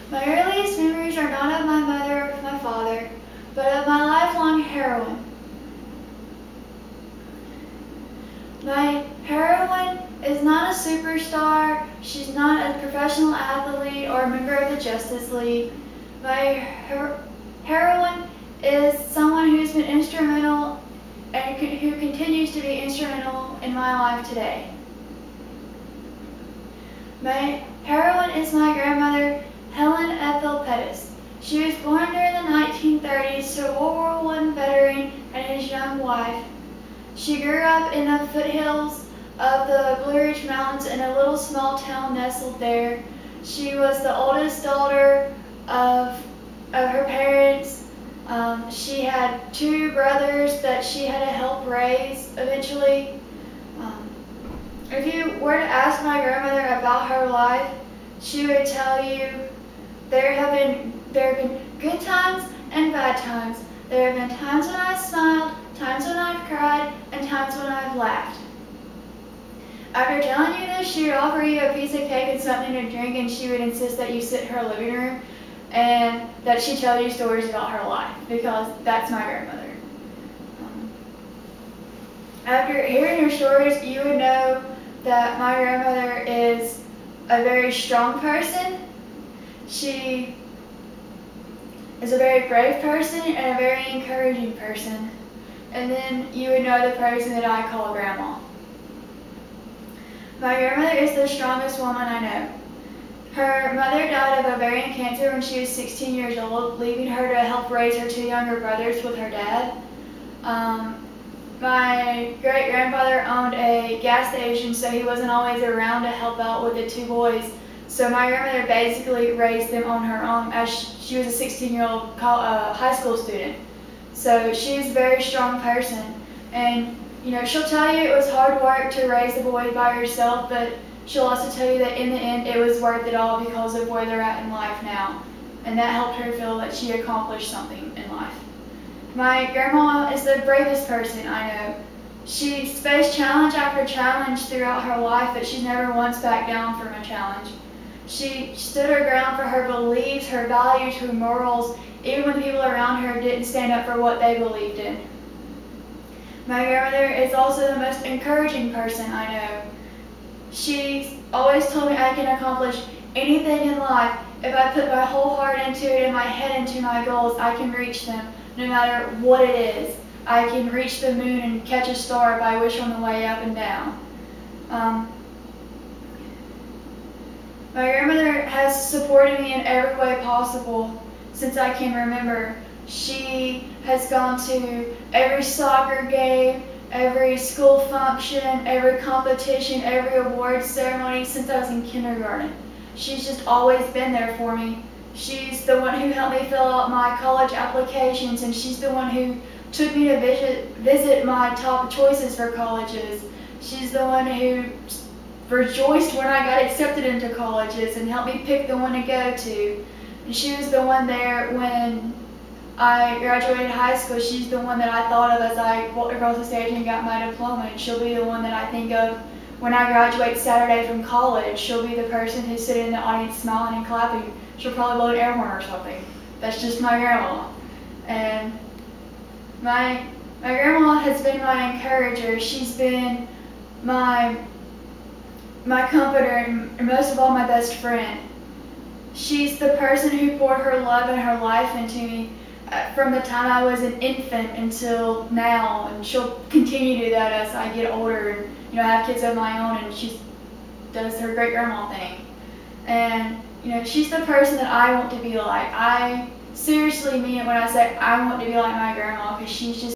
My earliest memories are not of my mother or my father, but of my lifelong heroine. My heroine is not a superstar, she's not a professional athlete or a member of the Justice League. My heroine is someone who's been instrumental and who continues to be instrumental in my life today. My heroine is my grandmother, Helen Ethel Pettis. She was born during the 1930s to a World War I veteran and his young wife. She grew up in the foothills of the Blue Ridge Mountains in a little small town nestled there. She was the oldest daughter of her parents. She had two brothers that she had to help raise eventually. If you were to ask my grandmother about her life, she would tell you there have been good times and bad times. There have been times when I smiled, times when I've cried, and times when I've laughed. After telling you this, she would offer you a piece of cake and something to drink, and she would insist that you sit in her living room and that she tell you stories about her life, because that's my grandmother. After hearing her stories, you would know that my grandmother is a very strong person. She is a very brave person and a very encouraging person. And then you would know the person that I call Grandma. My grandmother is the strongest woman I know. Her mother died of ovarian cancer when she was 16 years old, leaving her to help raise her two younger brothers with her dad. My great-grandfather owned a gas station, so he wasn't always around to help out with the two boys. So my grandmother basically raised them on her own as she was a 16-year-old high school student. So she was a very strong person. And she'll tell you it was hard work to raise the boys by herself, but she'll also tell you that in the end it was worth it all because of where they're at in life now. And that helped her feel that she accomplished something in life. My grandma is the bravest person I know. She's faced challenge after challenge throughout her life, but she's never once backed down from a challenge. She stood her ground for her beliefs, her values, her morals, even when people around her didn't stand up for what they believed in. My grandmother is also the most encouraging person I know. She's always told me I can accomplish anything in life. If I put my whole heart into it and my head into my goals, I can reach them, no matter what it is. I can reach the moon and catch a star if I wish on the way up and down. My grandmother has supported me in every way possible since I can remember. She has gone to every soccer game, every school function, every competition, every award ceremony since I was in kindergarten. She's just always been there for me. She's the one who helped me fill out my college applications, and she's the one who took me to visit my top choices for colleges. She's the one who rejoiced when I got accepted into colleges and helped me pick the one to go to. And she was the one there when I graduated high school. She's the one that I thought of as I walked across the stage and got my diploma, and she'll be the one that I think of when I graduate Saturday from college. She'll be the person who's sitting in the audience smiling and clapping. She'll probably blow an air horn or something. That's just my grandma. And my grandma has been my encourager. She's been my comforter and most of all my best friend. She's the person who poured her love and her life into me from the time I was an infant until now, and she'll continue to do that as I get older and have kids of my own, and she does her great grandma thing. And she's the person that I want to be like. I seriously mean it when I say I want to be like my grandma, because she's just